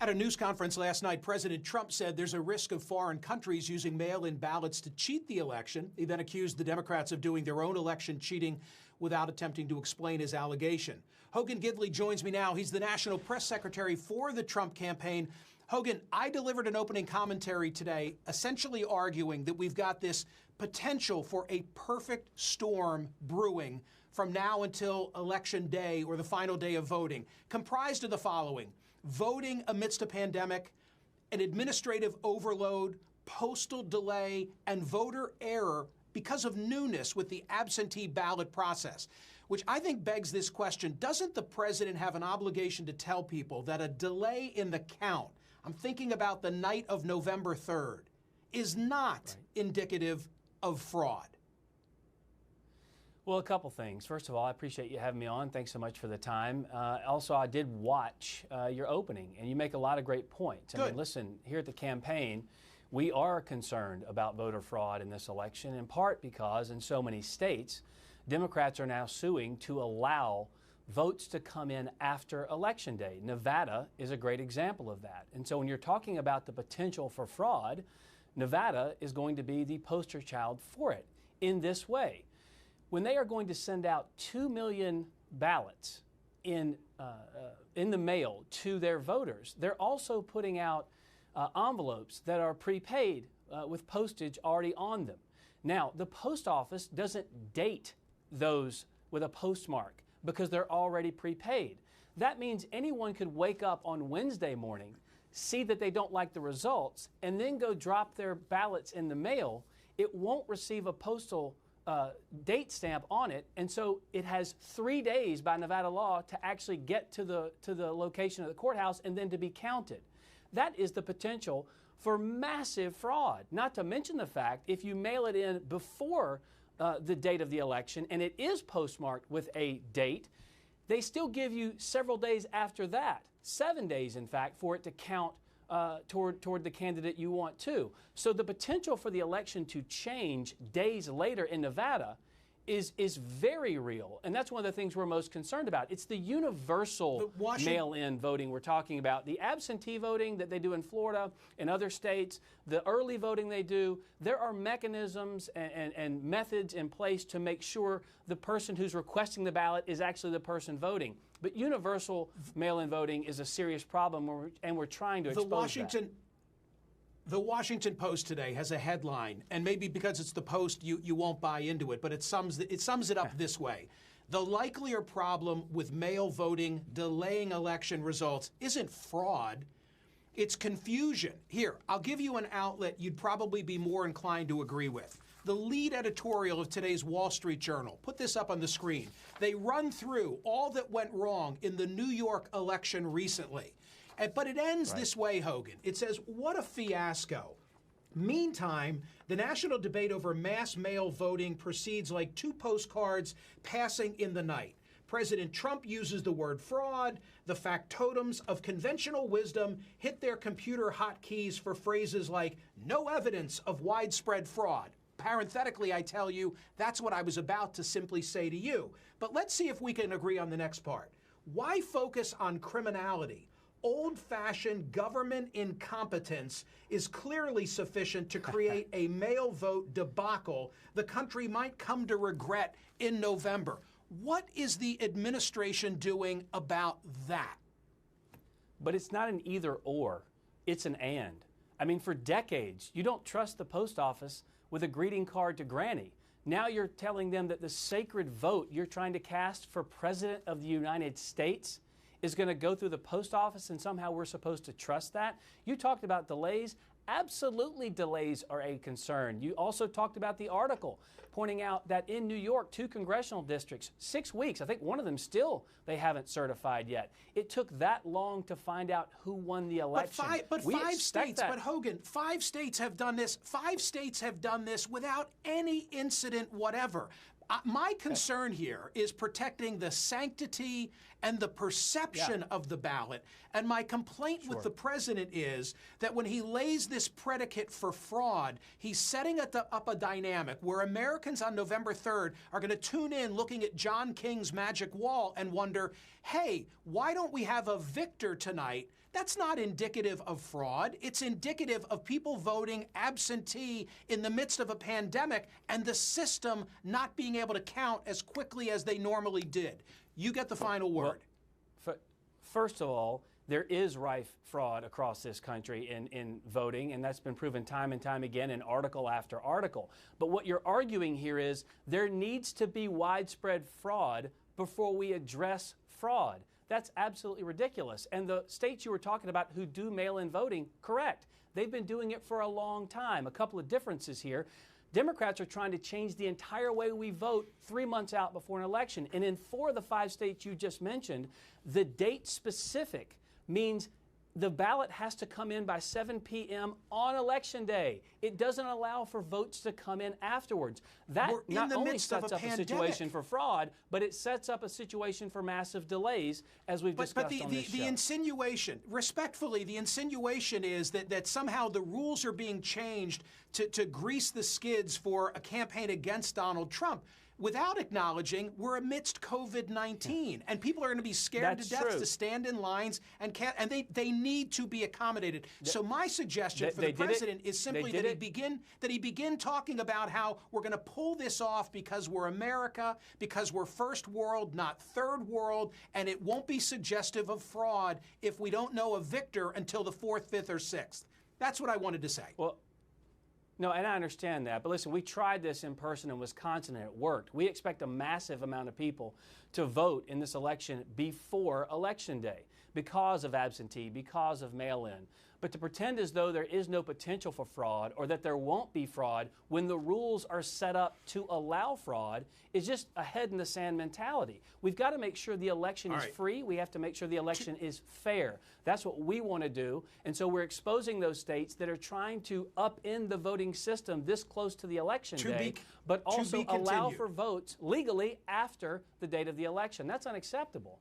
At a news conference last night, President Trump said there's a risk of foreign countries using mail-in ballots to cheat the election. He then accused the Democrats of doing their own election cheating without attempting to explain his allegation. Hogan Gidley joins me now. He's the national press secretary for the Trump campaign. Hogan, I delivered an opening commentary today essentially arguing that we've got this potential for a perfect storm brewing from now until Election Day or the final day of voting, comprised of the following: voting amidst a pandemic, an administrative overload, postal delay, and voter error because of newness with the absentee ballot process, which I think begs this question: doesn't the president have an obligation to tell people that a delay in the count, I'm thinking about the night of November 3rd, is not indicative of fraud? Well, a couple things. First of all, I appreciate you having me on. Thanks so much for the time. Also, I did watch your opening, and you make a lot of great points. I mean, listen, here at the campaign, we are concerned about voter fraud in this election, in part because in so many states, Democrats are now suing to allow votes to come in after Election Day. Nevada is a great example of that. And so when you're talking about the potential for fraud, Nevada is going to be the poster child for it in this way. When they are going to send out 2 million ballots in the mail to their voters, they're also putting out envelopes that are prepaid with postage already on them. Now, the post office doesn't date those with a postmark because they're already prepaid. That means anyone could wake up on Wednesday morning, see that they don't like the results, and then go drop their ballots in the mail. It won't receive a postal date stamp on it, and so it has 3 days by Nevada law to actually get to the location of the courthouse and then to be counted. That is the potential for massive fraud. Not to mention the fact, if you mail it in before the date of the election and it is postmarked with a date, they still give you several days after that, 7 days in fact, for it to count toward the candidate you want to. So the potential for the election to change days later in Nevada is very real. And that's one of the things we're most concerned about. It's the universal mail-in voting we're talking about. The absentee voting that they do in Florida and other states, the early voting they do, there are mechanisms and methods in place to make sure the person who's requesting the ballot is actually the person voting. But universal mail-in voting is a serious problem, and we're trying to expose that. The Washington Post today has a headline, and maybe because it's the Post, you won't buy into it, but it sums it up this way: the likelier problem with mail voting delaying election results isn't fraud, it's confusion. Here, I'll give you an outlet you'd probably be more inclined to agree with. The lead editorial of today's Wall Street Journal. Put this up on the screen. They run through all that went wrong in the New York election recently. But it ends this way, Hogan. It says, what a fiasco. Meantime, the national debate over mass mail voting proceeds like two postcards passing in the night. President Trump uses the word fraud. The factotums of conventional wisdom hit their computer hotkeys for phrases like no evidence of widespread fraud. Parenthetically, I tell you, that's what I was about to simply say to you. But let's see if we can agree on the next part. Why focus on criminality? Old-fashioned government incompetence is clearly sufficient to create a mail vote debacle the country might come to regret in November. What is the administration doing about that? But it's not an either or, it's an and. I mean, for decades, you don't trust the post office with a greeting card to Granny. Now you're telling them that the sacred vote you're trying to cast for President of the United States is going to go through the post office and somehow we're supposed to trust that? You talked about delays. Absolutely, delays are a concern. You also talked about the article pointing out that in New York, 2 congressional districts, 6 weeks, I think one of them still they haven't certified yet. It took that long to find out who won the election. But Hogan, 5 states have done this. 5 states have done this without any incident whatever. My concern here is protecting the sanctity and the perception of the ballot. And my complaint with the president is that when he lays this predicate for fraud, he's setting up a dynamic where Americans on November 3rd are going to tune in looking at John King's magic wall and wonder, hey, why don't we have a victor tonight That's not indicative of fraud. It's indicative of people voting absentee in the midst of a pandemic and the system not being able to count as quickly as they normally did. You get the final word. Well, first of all, there is rife fraud across this country in voting, and that's been proven time and time again in article after article. But what you're arguing here is there needs to be widespread fraud before we address fraud. That's absolutely ridiculous. And the states you were talking about who do mail-in voting, correct. They've been doing it for a long time. A couple of differences here. Democrats are trying to change the entire way we vote 3 months out before an election. And in 4 of the 5 states you just mentioned, the date specific means the ballot has to come in by 7 p.m. on Election Day. It doesn't allow for votes to come in afterwards. That not only sets up a situation for fraud, but it sets up a situation for massive delays, as we've discussed on this show. The insinuation, respectfully, the insinuation is that somehow the rules are being changed to grease the skids for a campaign against Donald Trump, without acknowledging we're amidst COVID-19, and people are going to be scared to death to stand in lines, and they need to be accommodated. So my suggestion for the president is simply that he begin talking about how we're going to pull this off because we're America, because we're first world, not third world, and it won't be suggestive of fraud if we don't know a victor until the 4th, 5th, or 6th. That's what I wanted to say. Well, no, and I understand that. But listen, we tried this in person in Wisconsin, and it worked. We expect a massive amount of people to vote in this election before Election Day because of absentee, because of mail-in. But to pretend as though there is no potential for fraud or that there won't be fraud when the rules are set up to allow fraud is just a head-in-the-sand mentality. We've got to make sure the election is free. We have to make sure the election is fair. That's what we want to do. And so we're exposing those states that are trying to upend the voting system this close to the election day, but also allow for votes legally after the date of the election. That's unacceptable.